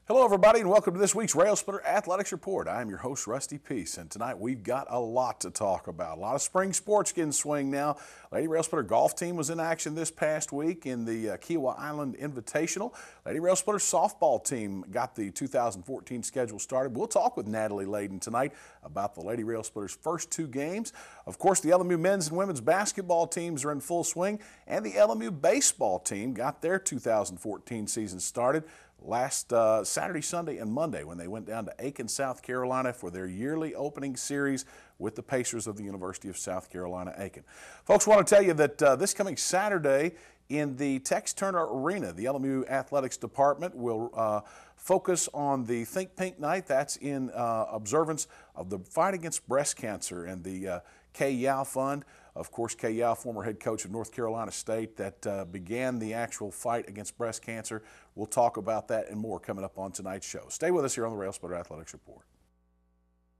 Hello, everybody, and welcome to this week's Railsplitter Athletics Report. I am your host, Rusty Peace, and tonight we've got a lot to talk about. A lot of spring sports getting swing now. Lady Railsplitter golf team was in action this past week in the Kiowa Island Invitational. Lady Railsplitter softball team got the 2014 schedule started. We'll talk with Natalie Layden tonight about the Lady Railsplitters' first two games. Of course, the LMU men's and women's basketball teams are in full swing, and the LMU baseball team got their 2014 season started last Saturday, Sunday, and Monday when they went down to Aiken, South Carolina for their yearly opening series with the Pacers of the University of South Carolina, Aiken. Folks, want to tell you that this coming Saturday in the Tex Turner Arena, the LMU Athletics Department will focus on the Think Pink Night. That's in observance of the fight against breast cancer and the Kay Yao Fund. Of course, Kay Yao, former head coach of North Carolina State, that began the actual fight against breast cancer. We'll talk about that and more coming up on tonight's show. Stay with us here on the Railsplitter Athletics Report.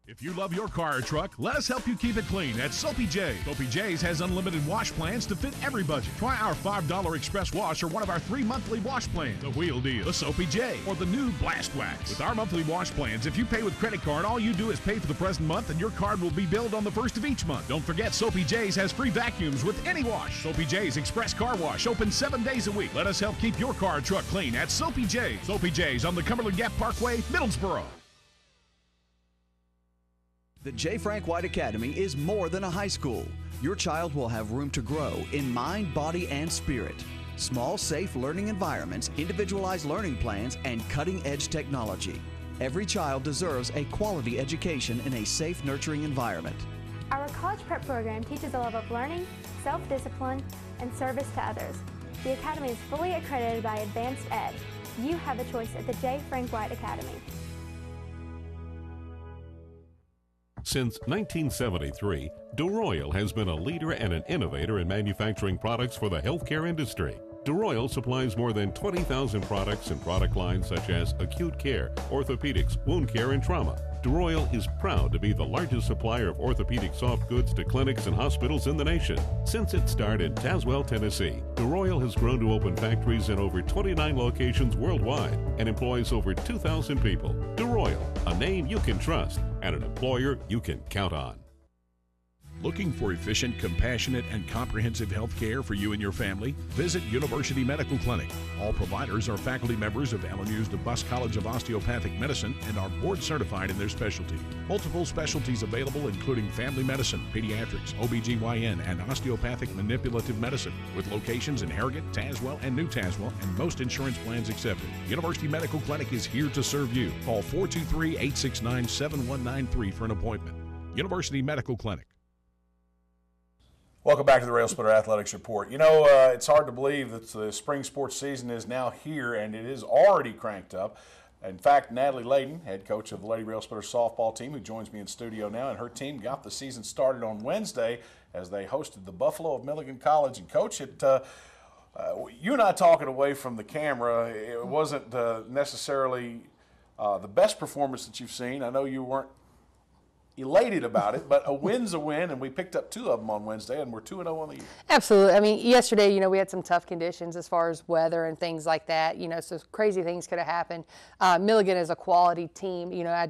If you love your car or truck, let us help you keep it clean at Soapy J. Soapy J's has unlimited wash plans to fit every budget. Try our $5 express wash or one of our 3 monthly wash plans. The Wheel Deal, the Soapy J, or the new Blast Wax. With our monthly wash plans, if you pay with credit card, all you do is pay for the present month and your card will be billed on the first of each month. Don't forget, Soapy J's has free vacuums with any wash. Soapy J's Express Car Wash, open 7 days a week. Let us help keep your car or truck clean at Soapy J's. Soapy J's on the Cumberland Gap Parkway, Middlesboro. The J. Frank White Academy is more than a high school. Your child will have room to grow in mind, body, and spirit. Small, safe learning environments, individualized learning plans, and cutting-edge technology. Every child deserves a quality education in a safe, nurturing environment. Our college prep program teaches a love of learning, self-discipline, and service to others. The Academy is fully accredited by Advanced Ed. You have a choice at the J. Frank White Academy. Since 1973, DeRoyal has been a leader and an innovator in manufacturing products for the healthcare industry. DeRoyal supplies more than 20,000 products and product lines such as acute care, orthopedics, wound care, and trauma. DeRoyal is proud to be the largest supplier of orthopedic soft goods to clinics and hospitals in the nation. Since its start in Tazewell, Tennessee, DeRoyal has grown to open factories in over 29 locations worldwide and employs over 2,000 people. DeRoyal, a name you can trust and an employer you can count on. Looking for efficient, compassionate, and comprehensive health care for you and your family? Visit University Medical Clinic. All providers are faculty members of LMU's DeBus College of Osteopathic Medicine and are board certified in their specialty. Multiple specialties available including family medicine, pediatrics, OBGYN, and osteopathic manipulative medicine, with locations in Harrogate, Tazewell, and New Tazewell, and most insurance plans accepted. University Medical Clinic is here to serve you. Call 423-869-7193 for an appointment. University Medical Clinic. Welcome back to the Railsplitter Athletics Report. You know, it's hard to believe that the spring sports season is now here and it is already cranked up. In fact, Natalie Layden, head coach of the Lady Railsplitter softball team, who joins me in studio now, and her team got the season started on Wednesday as they hosted the Buffalo of Milligan College. And Coach, you and I talking away from the camera, it wasn't necessarily the best performance that you've seen. I know you weren't elated about it, but a win's a win, and we picked up 2 of them on Wednesday, and we're 2-0 on the year. Absolutely. I mean, yesterday, you know, we had some tough conditions as far as weather and things like that, you know, so crazy things could have happened. Milligan is a quality team. You know,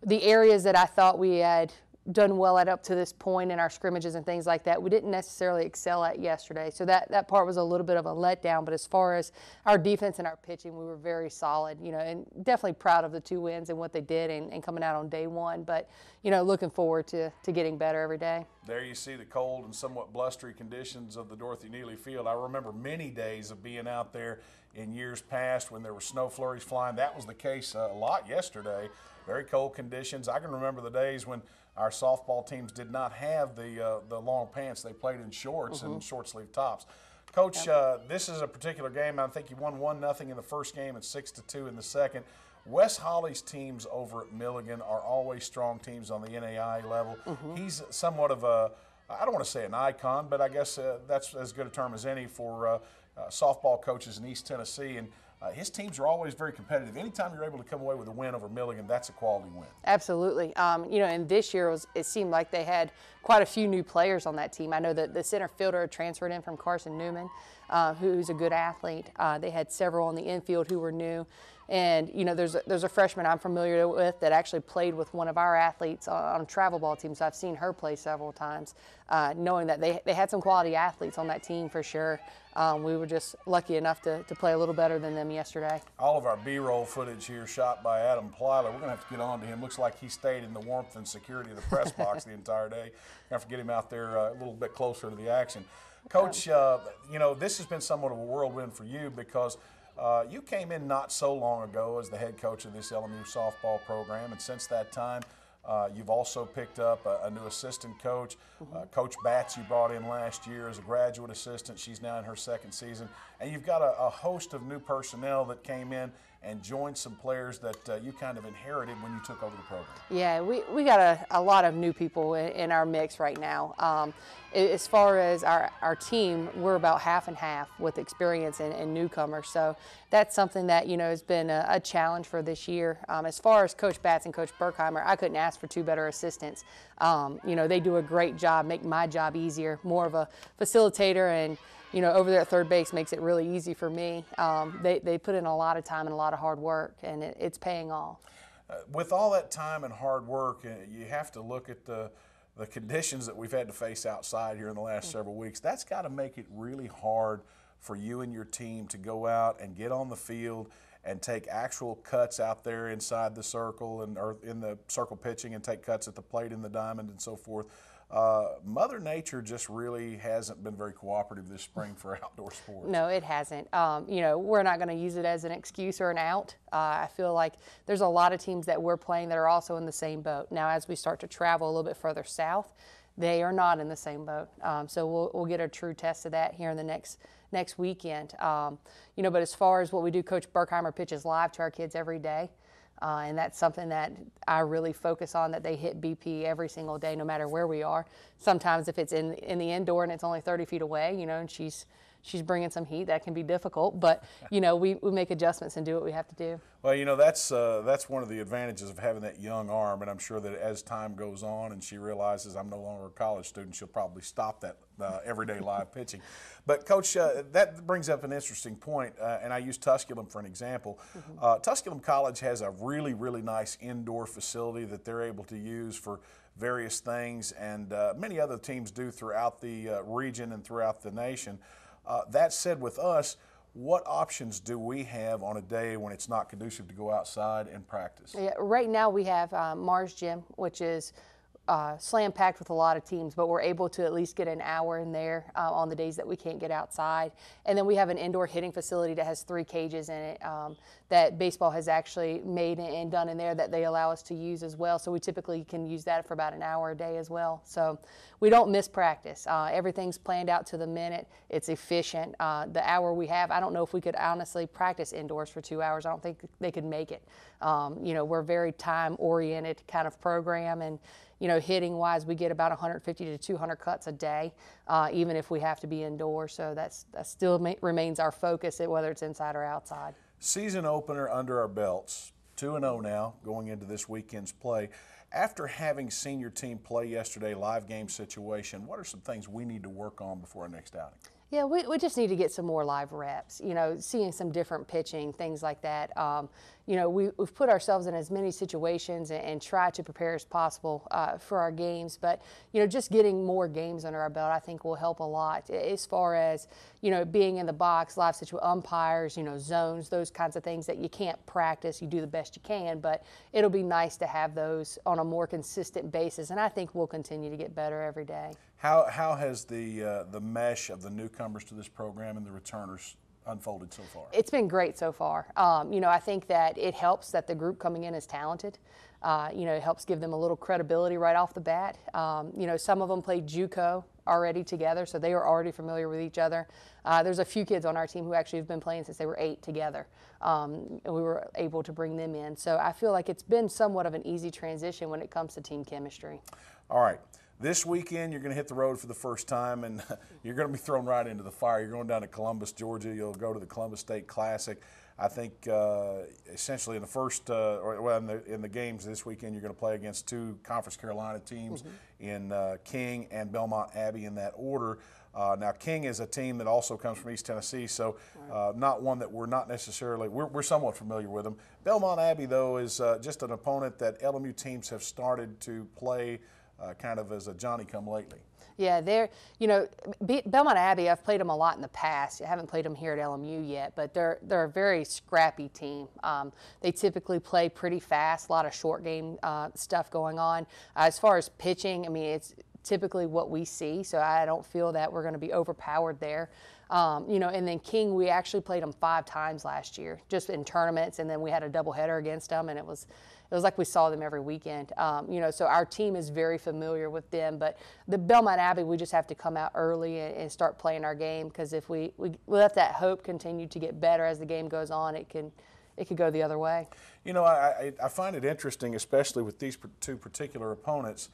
the areas that I thought we had done well at up to this point in our scrimmages and things like that, we didn't necessarily excel at yesterday. So that part was a little bit of a letdown. But as far as our defense and our pitching, we were very solid, you know, and definitely proud of the 2 wins and what they did and coming out on day one. But, you know, looking forward to getting better every day. There you see the cold and somewhat blustery conditions of the Dorothy Neely Field. I remember many days of being out there in years past when there were snow flurries flying. That was the case a lot yesterday. Very cold conditions. I can remember the days when our softball teams did not have the long pants. They played in shorts and short sleeve tops. Coach, this is a particular game. I think you won 1-0 in the first game and 6-2 in the second. Wes Holly's teams over at Milligan are always strong teams on the NAI level. He's somewhat of a, I don't want to say an icon, but I guess that's as good a term as any for softball coaches in East Tennessee. And his teams are always very competitive. Anytime you're able to come away with a win over Milligan, that's a quality win. Absolutely. You know, and this year it seemed like they had quite a few new players on that team. I know that the center fielder transferred in from Carson Newman. who's a good athlete. They had several on the infield who were new. And, you know, there's a freshman I'm familiar with that actually played with one of our athletes on a travel ball team, so I've seen her play several times, knowing that they had some quality athletes on that team for sure. We were just lucky enough to play a little better than them yesterday. All of our B-roll footage here shot by Adam Plyler. We're going to have to get on to him. Looks like he stayed in the warmth and security of the press box the entire day. We're going to have to get him out there a little bit closer to the action. Coach, you know, this has been somewhat of a whirlwind for you because you came in not so long ago as the head coach of this LMU softball program, and since that time, you've also picked up a new assistant coach. Coach Batts you brought in last year as a graduate assistant. She's now in her second season. And you've got a host of new personnel that came in and joined some players that you kind of inherited when you took over the program. Yeah, we got a lot of new people in our mix right now. As far as our team, we're about half and half with experience and newcomers. So that's something that, you know, has been a challenge for this year. As far as Coach Batts and Coach Berkheimer, I couldn't ask for two better assistants. You know, they do a great job, make my job easier, more of a facilitator, and you know, over there at third base makes it really easy for me. They put in a lot of time and a lot of hard work, and it's paying off. With all that time and hard work, you have to look at the conditions that we've had to face outside here in the last several weeks. That's got to make it really hard for you and your team to go out and get on the field and take actual cuts out there inside the circle or in the circle pitching and take cuts at the plate in the diamond and so forth. Mother Nature just really hasn't been very cooperative this spring for outdoor sports. No, it hasn't. You know, we're not going to use it as an excuse or an out. I feel like there's a lot of teams that we're playing that are also in the same boat. Now, as we start to travel a little bit further south, they are not in the same boat. So we'll get a true test of that here in the next weekend. You know, but as far as what we do, Coach Berkheimer pitches live to our kids every day. And that's something that I really focus on, that they hit BP every single day, no matter where we are. Sometimes if it's in the indoor and it's only 30 feet away, you know, and she's bringing some heat, that can be difficult. But, you know, we make adjustments and do what we have to do. Well, you know, that's one of the advantages of having that young arm, and I'm sure that as time goes on and she realizes I'm no longer a college student, she'll probably stop that everyday live pitching. But, Coach, that brings up an interesting point, and I use Tusculum for an example. Tusculum College has a really, really nice indoor facility that they're able to use for various things, and many other teams do throughout the region and throughout the nation. That said, with us, what options do we have on a day when it's not conducive to go outside and practice? Yeah, right now we have Mars Gym, which is slam-packed with a lot of teams, but we're able to at least get an hour in there on the days that we can't get outside. And then we have an indoor hitting facility that has 3 cages in it that baseball has actually made and done in there that they allow us to use as well. So we typically can use that for about an hour a day as well. So we don't miss practice. Everything's planned out to the minute. It's efficient. The hour we have, I don't know if we could honestly practice indoors for 2 hours. I don't think they could make it. You know, we're a very time-oriented kind of program, and you know, hitting-wise, we get about 150 to 200 cuts a day, even if we have to be indoors. So that still remains our focus, whether it's inside or outside. Season opener under our belts, 2-0 now, going into this weekend's play. After having seen your team play yesterday, live game situation, what are some things we need to work on before our next outing? Yeah, we just need to get some more live reps, you know, seeing some different pitching, things like that. You know, we've put ourselves in as many situations and try to prepare as possible for our games. But, you know, just getting more games under our belt, I think, will help a lot as far as, you know, being in the box, live situation, umpires, you know, zones, those kinds of things that you can't practice. You do the best you can, but it'll be nice to have those on a more consistent basis. And I think we'll continue to get better every day. How has the mesh of the newcomers to this program and the returners unfolded so far? It's been great so far. You know, I think that it helps that the group coming in is talented. You know, it helps give them a little credibility right off the bat. You know, some of them played JUCO already together, so they were already familiar with each other. There's a few kids on our team who actually have been playing since they were 8 together. And we were able to bring them in. So I feel like it's been somewhat of an easy transition when it comes to team chemistry. All right. This weekend, you're going to hit the road for the first time, and you're going to be thrown right into the fire. You're going down to Columbus, Georgia. You'll go to the Columbus State Classic. I think essentially in the first, in the games this weekend, you're going to play against two Conference Carolina teams in King and Belmont Abbey in that order. Now, King is a team that also comes from East Tennessee, so not one that we're not necessarily, we're somewhat familiar with them. Belmont Abbey, though, is just an opponent that LMU teams have started to play kind of as a Johnny-come-lately. Yeah, they're, you know, Belmont Abbey, I've played them a lot in the past. I haven't played them here at LMU yet, but they're a very scrappy team. They typically play pretty fast, a lot of short game stuff going on. As far as pitching, I mean, it's typically what we see, so I don't feel that we're going to be overpowered there. You know, and then King, we actually played them 5 times last year, just in tournaments, and then we had a doubleheader against them, and it was like we saw them every weekend. You know, so our team is very familiar with them, but the Belmont Abbey, we just have to come out early and start playing our game, because if we let that hope continue to get better as the game goes on, it could go the other way. You know, I find it interesting, especially with these two particular opponents.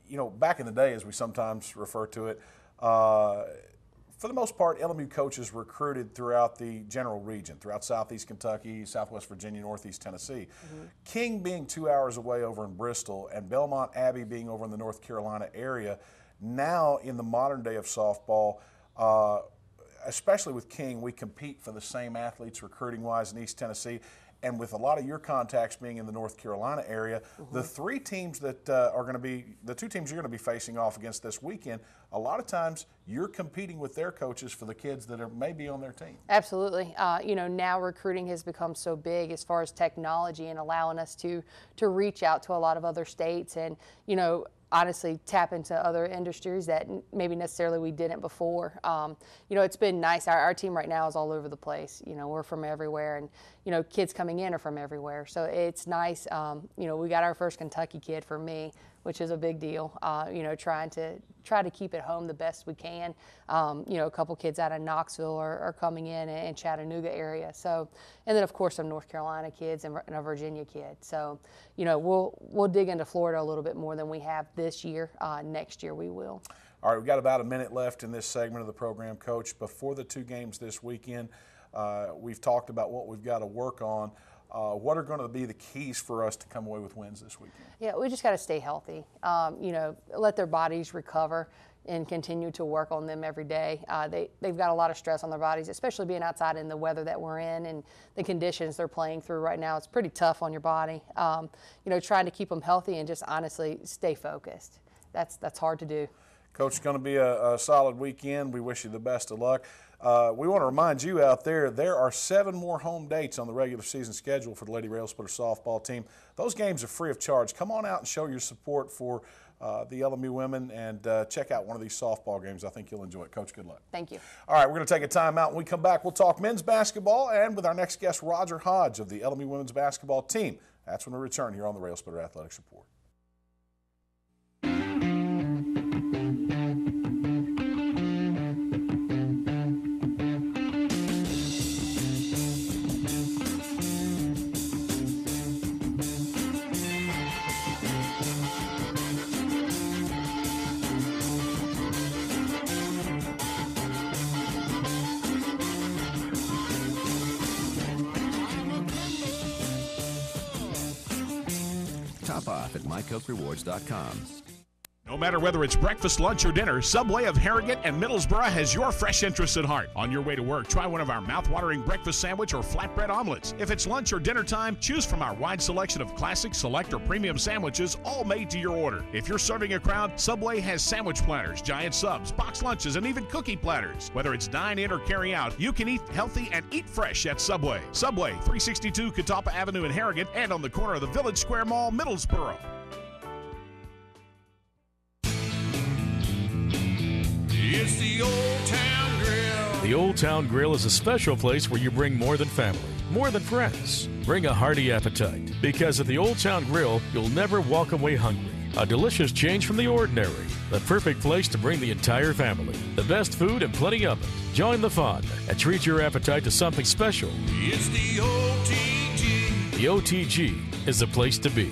You know, back in the day, as we sometimes refer to it, for the most part, LMU coaches recruited throughout the general region, throughout Southeast Kentucky, Southwest Virginia, Northeast Tennessee. King being 2 hours away over in Bristol and Belmont Abbey being over in the North Carolina area, now in the modern day of softball, especially with King, we compete for the same athletes recruiting-wise in East Tennessee. And with a lot of your contacts being in the North Carolina area, the 3 teams that are going to be, the 2 teams you're going to be facing off against this weekend, a lot of times you're competing with their coaches for the kids that are maybe on their team. Absolutely. You know, now recruiting has become so big as far as technology and allowing us to reach out to a lot of other states and, you know, honestly tap into other industries that maybe necessarily we didn't before. You know, it's been nice. Our team right now is all over the place. You know, we're from everywhere, and, you know, kids coming in are from everywhere. So it's nice. You know, we got our first Kentucky kid for me, which is a big deal. You know, try to keep it home the best we can. You know, a couple kids out of Knoxville are coming in and Chattanooga area. So, and then of course some North Carolina kids and a Virginia kid. So, you know, we'll dig into Florida a little bit more than we have this year. Next year we will. All right, we've got about a minute left in this segment of the program, Coach. Before the 2 games this weekend, we've talked about what we've got to work on. What are going to be the keys for us to come away with wins this weekend? Yeah, we just got to stay healthy. You know, let their bodies recover and continue to work on them every day. They've got a lot of stress on their bodies, especially being outside in the weather that we're in and the conditions they're playing through right now. It's pretty tough on your body. You know, trying to keep them healthy and just honestly stay focused. That's hard to do. Coach, it's going to be a solid weekend. We wish you the best of luck. We want to remind you out there are 7 more home dates on the regular season schedule for the Lady Railsplitter softball team. Those games are free of charge. Come on out and show your support for the LMU women and check out one of these softball games. I think you'll enjoy it. Coach, good luck. Thank you. All right, we're going to take a timeout. When we come back, we'll talk men's basketball and with our next guest, Roger Hodge of the LMU women's basketball team. That's when we return here on the Railsplitter Athletics Report. Top off at mycokerewards.com. No matter whether it's breakfast, lunch, or dinner, Subway of Harrogate and Middlesboro has your fresh interests at heart. On your way to work, try one of our mouth-watering breakfast sandwich or flatbread omelets. If it's lunch or dinner time, choose from our wide selection of classic, select, or premium sandwiches, all made to your order. If you're serving a crowd, Subway has sandwich platters, giant subs, box lunches, and even cookie platters. Whether it's dine in or carry out, you can eat healthy and eat fresh at Subway. Subway, 362 Catawba Avenue in Harrogate and on the corner of the Village Square Mall, Middlesboro. It's the Old Town Grill. The Old Town Grill is a special place where you bring more than family, more than friends. Bring a hearty appetite, because at the Old Town Grill, you'll never walk away hungry. A delicious change from the ordinary. The perfect place to bring the entire family. The best food and plenty of it. Join the fun and treat your appetite to something special. It's the OTG. The OTG is the place to be.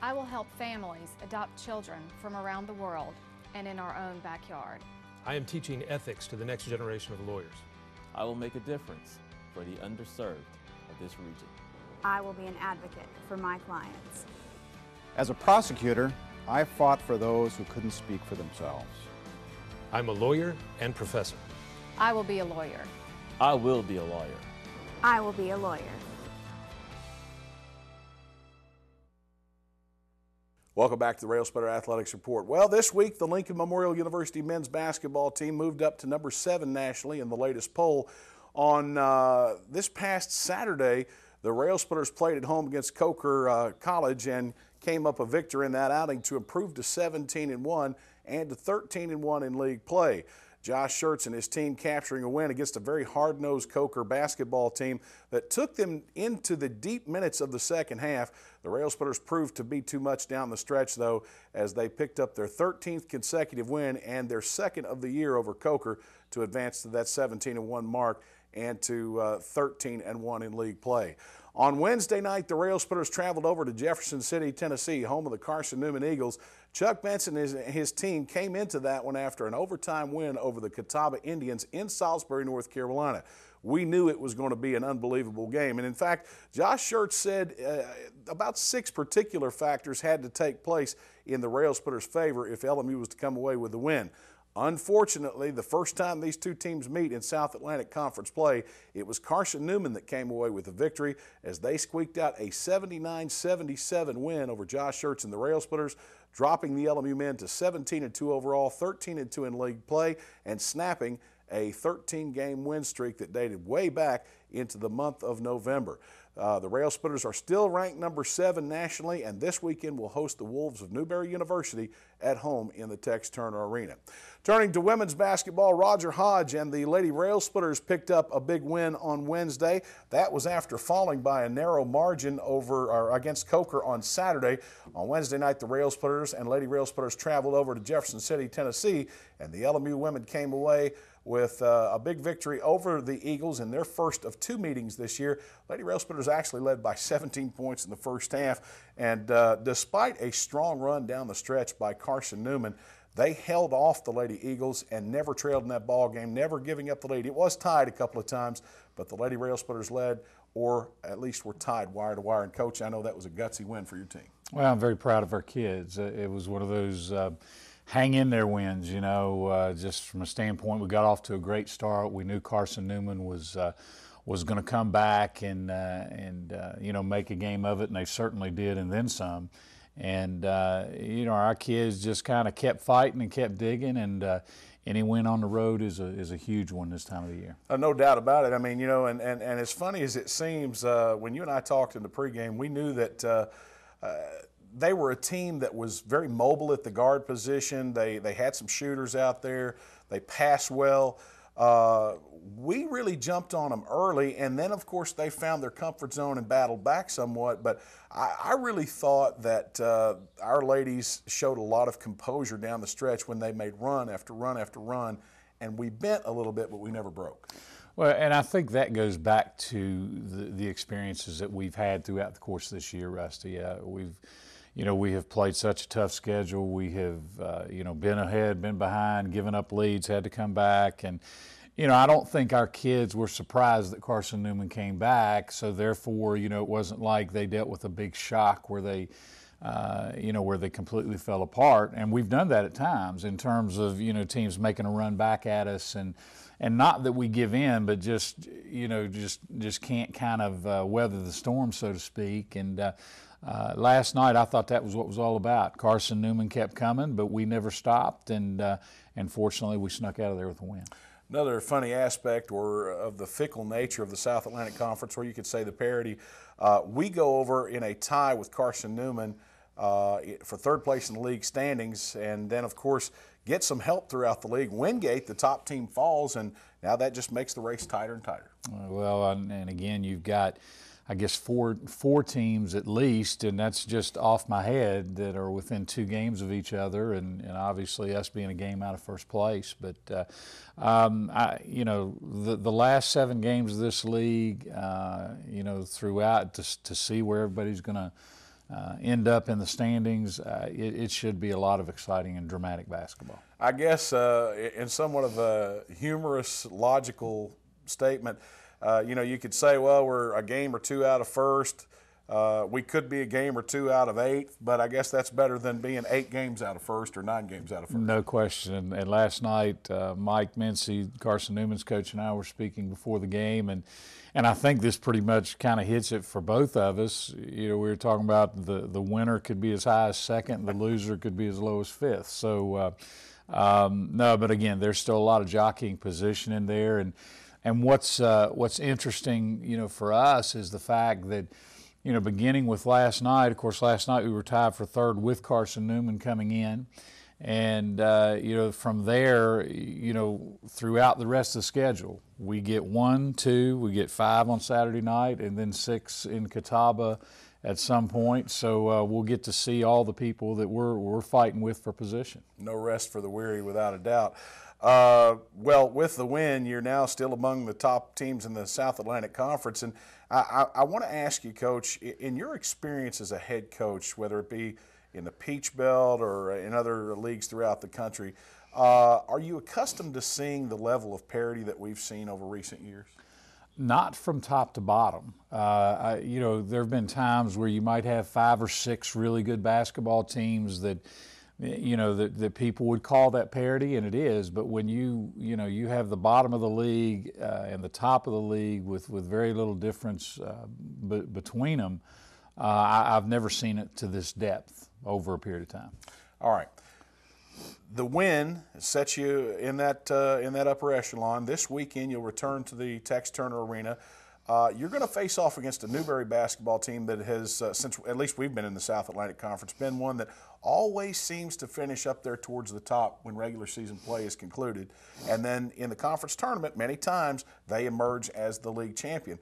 I will help families adopt children from around the world and in our own backyard. I am teaching ethics to the next generation of lawyers. I will make a difference for the underserved of this region. I will be an advocate for my clients. As a prosecutor, I fought for those who couldn't speak for themselves. I'm a lawyer and professor. I will be a lawyer. I will be a lawyer. I will be a lawyer. Welcome back to the Railsplitter Athletics Report. Well, this week the Lincoln Memorial University men's basketball team moved up to number 7 nationally in the latest poll. On this past Saturday, the Railsplitters played at home against Coker College and came up a victor in that outing to improve to 17-1 and to 13-1 in league play. Josh Schertz and his team capturing a win against a very hard-nosed Coker basketball team that took them into the deep minutes of the second half. The Railsplitters proved to be too much down the stretch, though, as they picked up their 13th consecutive win and their second of the year over Coker to advance to that 17-1 mark and to 13-1 in league play. On Wednesday night, the Railsplitters traveled over to Jefferson City, Tennessee, home of the Carson Newman Eagles. Chuck Benson and his team came into that one after an overtime win over the Catawba Indians in Salisbury, North Carolina. We knew it was going to be an unbelievable game. And in fact, Josh Schertz said about 6 particular factors had to take place in the Railsplitters' favor if LMU was to come away with the win. Unfortunately, the first time these two teams meet in South Atlantic Conference play, it was Carson Newman that came away with the victory as they squeaked out a 79-77 win over Josh Schertz and the Railsplitters, dropping the LMU men to 17-2 overall, 13-2 in league play, and snapping a 13-game win streak that dated way back into the month of November. The Railsplitters are still ranked number 7 nationally, and this weekend will host the Wolves of Newberry University at home in the Tex Turner Arena. Turning to women's basketball, Roger Hodge and the Lady Railsplitters picked up a big win on Wednesday. That was after falling by a narrow margin against Coker on Saturday. On Wednesday night, the Railsplitters and Lady Railsplitters traveled over to Jefferson City, Tennessee, and the LMU women came away with a big victory over the Eagles in their first of 2 meetings this year. Lady Railsplitters actually led by 17 points in the first half, and despite a strong run down the stretch by Carson Newman, they held off the Lady Eagles and never trailed in that ball game, never giving up the lead. It was tied a couple of times, but the Lady Railsplitters led, or at least were tied wire to wire. And Coach, I know that was a gutsy win for your team. Well, I'm very proud of our kids. It was one of those hang in there wins, you know, just from a standpoint, we got off to a great start. We knew Carson Newman was going to come back and you know, make a game of it, and they certainly did, and then some. And you know, our kids just kind of kept fighting and kept digging, and any win on the road is a huge one this time of the year. No doubt about it. I mean, you know, and as funny as it seems, when you and I talked in the pregame, we knew that they were a team that was very mobile at the guard position. They had some shooters out there. They passed well. We really jumped on them early, and then, of course, they found their comfort zone and battled back somewhat. But I really thought that our ladies showed a lot of composure down the stretch when they made run after run after run, and we bent a little bit, but we never broke. Well, and I think that goes back to the experiences that we've had throughout the course of this year, Rusty. We have played such a tough schedule. We have, been ahead, been behind, given up leads, had to come back. And, you know, I don't think our kids were surprised that Carson Newman came back. So, therefore, you know, it wasn't like they dealt with a big shock where they, where they completely fell apart. And we've done that at times in terms of, you know, teams making a run back at us. And not that we give in, but just can't kind of weather the storm, so to speak. And last night, I thought that was what it was all about. Carson Newman kept coming, but we never stopped, and fortunately, we snuck out of there with a win. Another funny aspect of the fickle nature of the South Atlantic Conference, or you could say the parity, we go over in a tie with Carson Newman for third place in the league standings, and then, of course, get some help throughout the league. Wingate, the top team, falls, and now that just makes the race tighter and tighter. Well, and again, you've got, I guess, four teams at least, and that's just off my head, that are within 2 games of each other, and obviously us being a game out of first place. But the last 7 games of this league, throughout, to see where everybody's going to end up in the standings, it should be a lot of exciting and dramatic basketball. I guess in somewhat of a humorous, logical statement, you could say, well, we're a game or two out of first. We could be a game or two out of eighth, but I guess that's better than being 8 games out of first or 9 games out of first. No question. And last night, Mike Mincy, Carson Newman's coach, and I were speaking before the game, and I think this pretty much kind of hits it for both of us. We were talking about the winner could be as high as second, and the loser could be as low as fifth. So, no, but again, there's still a lot of jockeying position in there, and what's interesting, for us is the fact that, beginning with last night, of course, last night we were tied for third with Carson Newman coming in. And, from there, throughout the rest of the schedule, we get 1, 2, we get 5 on Saturday night, and then 6 in Catawba at some point. So we'll get to see all the people that we're fighting with for position. No rest for the weary, without a doubt. Well, with the win, you're now still among the top teams in the South Atlantic Conference. And I want to ask you, Coach, in your experience as a head coach, whether it be in the Peach Belt or in other leagues throughout the country, are you accustomed to seeing the level of parity that we've seen over recent years? Not from top to bottom. There have been times where you might have 5 or 6 really good basketball teams that, that people would call that parity, and it is. But when you have the bottom of the league and the top of the league with very little difference between them, I've never seen it to this depth over a period of time. All right. The win sets you in that upper echelon. This weekend you'll return to the Tex Turner Arena. You're going to face off against a Newberry basketball team that has, since at least we've been in the South Atlantic Conference, been one that always seems to finish up there towards the top when regular season play is concluded. And then in the conference tournament, many times they emerge as the league champion.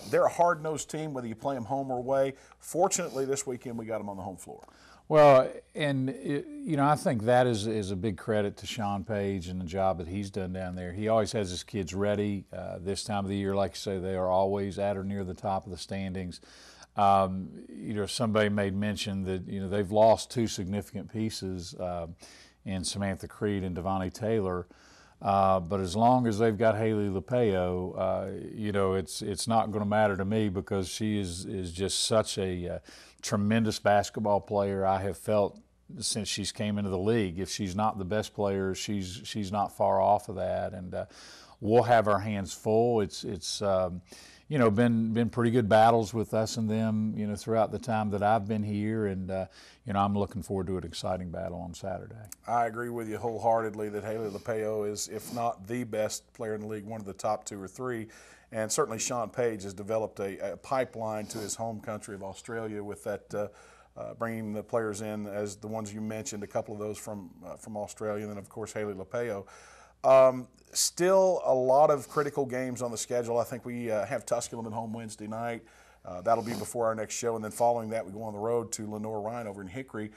They're a hard-nosed team, whether you play them home or away. Fortunately, this weekend we got them on the home floor. Well, and I think that is a big credit to Sean Page and the job that he's done down there. He always has his kids ready. This time of the year, like you say, they are always at or near the top of the standings. Somebody made mention that they've lost 2 significant pieces in Samantha Creed and Devontae Taylor. But as long as they've got Haley Lapeo, it's not going to matter to me, because she is just such a tremendous basketball player. I have felt since she's came into the league, if she's not the best player, she's not far off of that, and we'll have our hands full. It's been pretty good battles with us and them, throughout the time that I've been here, and I'm looking forward to an exciting battle on Saturday. I agree with you wholeheartedly that Haley Lapeo is, if not the best player in the league, one of the top 2 or 3. And certainly Sean Page has developed a pipeline to his home country of Australia with that, bringing the players in as the ones you mentioned, a couple of those from Australia, and then of course Haley Lapeo. Still a lot of critical games on the schedule. I think we have Tusculum at home Wednesday night. That'll be before our next show, and then following that we go on the road to Lenore-Ryan over in Hickory.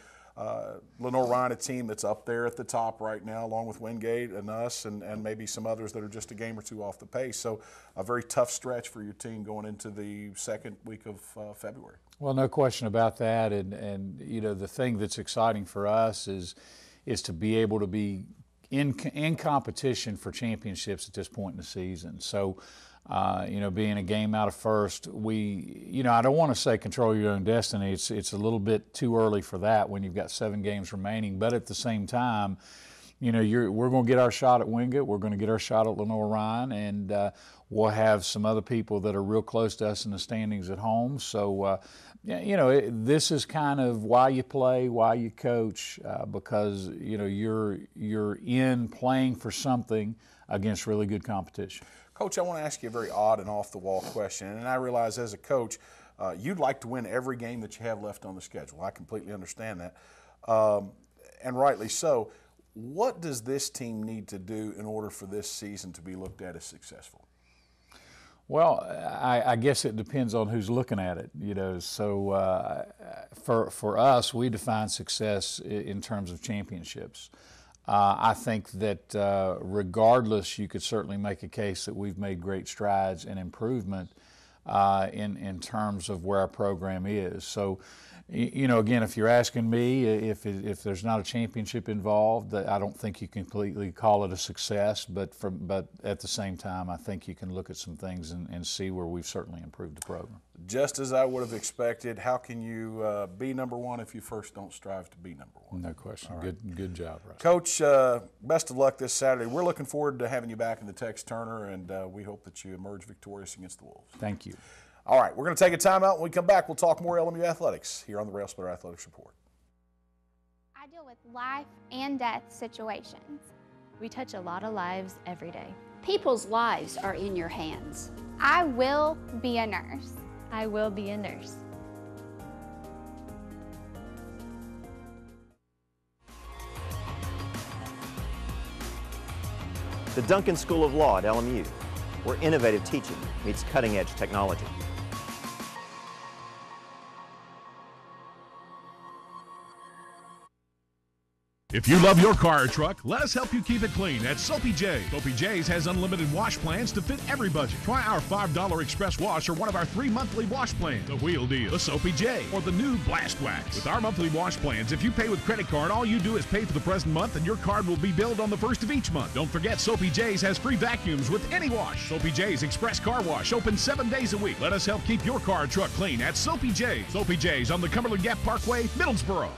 Lenore-Ryan, a team that's up there at the top right now, along with Wingate and us, and maybe some others that are just a game or 2 off the pace. So a very tough stretch for your team going into the second week of February. Well, no question about that. And the thing that's exciting for us is to be able to be in competition for championships at this point in the season. So, being a game out of first, I don't want to say control your own destiny. It's a little bit too early for that when you've got 7 games remaining. But at the same time, we're going to get our shot at Wingate. We're going to get our shot at Lenore-Ryan, and we'll have some other people that are real close to us in the standings at home. So, this is kind of why you play, why you coach, because you're in playing for something against really good competition. Coach, I want to ask you a very odd and off-the-wall question, and I realize as a coach, you'd like to win every game that you have left on the schedule. I completely understand that, and rightly so. What does this team need to do in order for this season to be looked at as successful? Well, I guess it depends on who's looking at it, So for us, we define success in terms of championships. I think that regardless, you could certainly make a case that we've made great strides and improvement. in terms of where our program is. So, you know, again, if you're asking me if there's not a championship involved, I don't think you can completely call it a success. But at the same time, I think you can look at some things and see where we've certainly improved the program. Just as I would have expected, how can you be number one if you first don't strive to be number one? No question. Right. Good job, Russ. Coach, best of luck this Saturday. We're looking forward to having you back in the Tex Turner, and we hope that you emerge victorious against the Wolves. Thank you. All right, we're going to take a timeout. When we come back, we'll talk more LMU athletics here on the Railsplitter Athletics Report. I deal with life and death situations. We touch a lot of lives every day. People's lives are in your hands. I will be a nurse. I will be a nurse. The Duncan School of Law at LMU, where innovative teaching meets cutting-edge technology. If you love your car or truck, let us help you keep it clean at Soapy J. Soapy J's has unlimited wash plans to fit every budget. Try our $5 express wash or one of our 3 monthly wash plans. The Wheel Deal, the Soapy J, or the new Blast Wax. With our monthly wash plans, if you pay with credit card, all you do is pay for the present month and your card will be billed on the first of each month. Don't forget, Soapy J's has free vacuums with any wash. Soapy J's Express Car Wash, open 7 days a week. Let us help keep your car or truck clean at Soapy J's. Soapy J's on the Cumberland Gap Parkway, Middlesboro.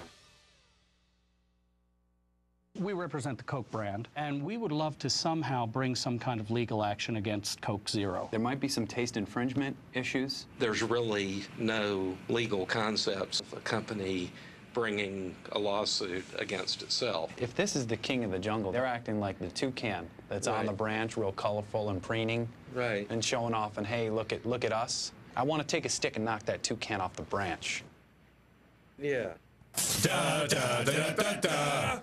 We represent the Coke brand, and we would love to somehow bring some kind of legal action against Coke Zero. There might be some taste infringement issues. There's really no legal concepts of a company bringing a lawsuit against itself. If this is the king of the jungle, they're acting like the toucan that's on the branch, real colorful and preening, and showing off, and hey, look at us. I want to take a stick and knock that toucan off the branch. Yeah. Da, da, da, da, da.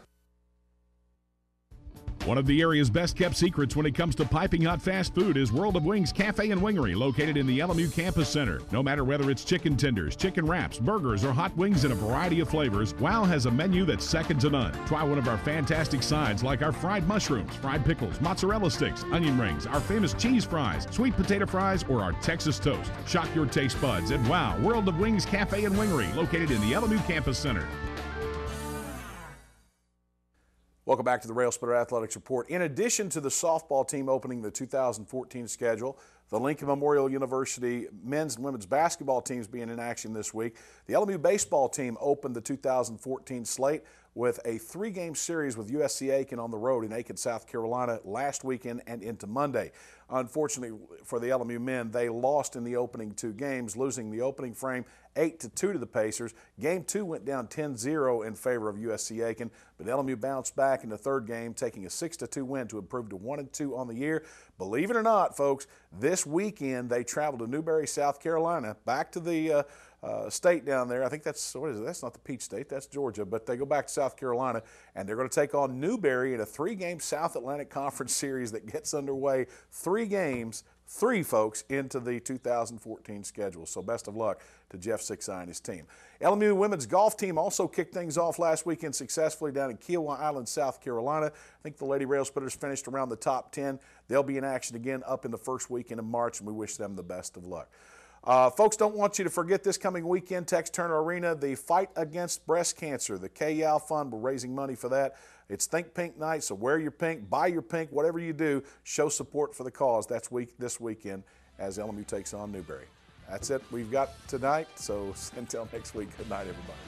One of the area's best-kept secrets when it comes to piping hot fast food is World of Wings Cafe and Wingery, located in the LMU Campus Center. No matter whether it's chicken tenders, chicken wraps, burgers, or hot wings in a variety of flavors, WOW has a menu that's second to none. Try one of our fantastic sides like our fried mushrooms, fried pickles, mozzarella sticks, onion rings, our famous cheese fries, sweet potato fries, or our Texas toast. Shock your taste buds at WOW World of Wings Cafe and Wingery, located in the LMU Campus Center. Welcome back to the Railsplitter Athletics Report. In addition to the softball team opening the 2014 schedule, the Lincoln Memorial University men's and women's basketball teams being in action this week, the LMU baseball team opened the 2014 slate with a 3-game series with USC Aiken on the road in Aiken, South Carolina last weekend and into Monday. Unfortunately for the LMU men, they lost in the opening 2 games, losing the opening frame 8-2 to the Pacers. Game 2 went down 10-0 in favor of USC Aiken, but LMU bounced back in the 3rd game, taking a 6-2 win to improve to 1-2 on the year. Believe it or not, folks, this weekend they travel to Newberry, South Carolina, back to the state down there. I think that's, what is it? That's not the Peach State, that's Georgia, but they go back to South Carolina, and they're going to take on Newberry in a 3-game South Atlantic Conference series that gets underway. 3 games, 3 folks into the 2014 schedule. So best of luck to Jeff Sixai and his team. LMU women's golf team also kicked things off last weekend successfully down in Kiowa Island, South Carolina. I think the Lady Railsplitters finished around the top 10. They'll be in action again up in the first weekend of March, and we wish them the best of luck. Folks, don't want you to forget this coming weekend, Tex Turner Arena, the Fight Against Breast Cancer, the KYAL Fund. We're raising money for that. It's Think Pink Night, so wear your pink, buy your pink, whatever you do, show support for the cause. That's this weekend as LMU takes on Newberry. That's it we've got tonight, so until next week, good night, everybody.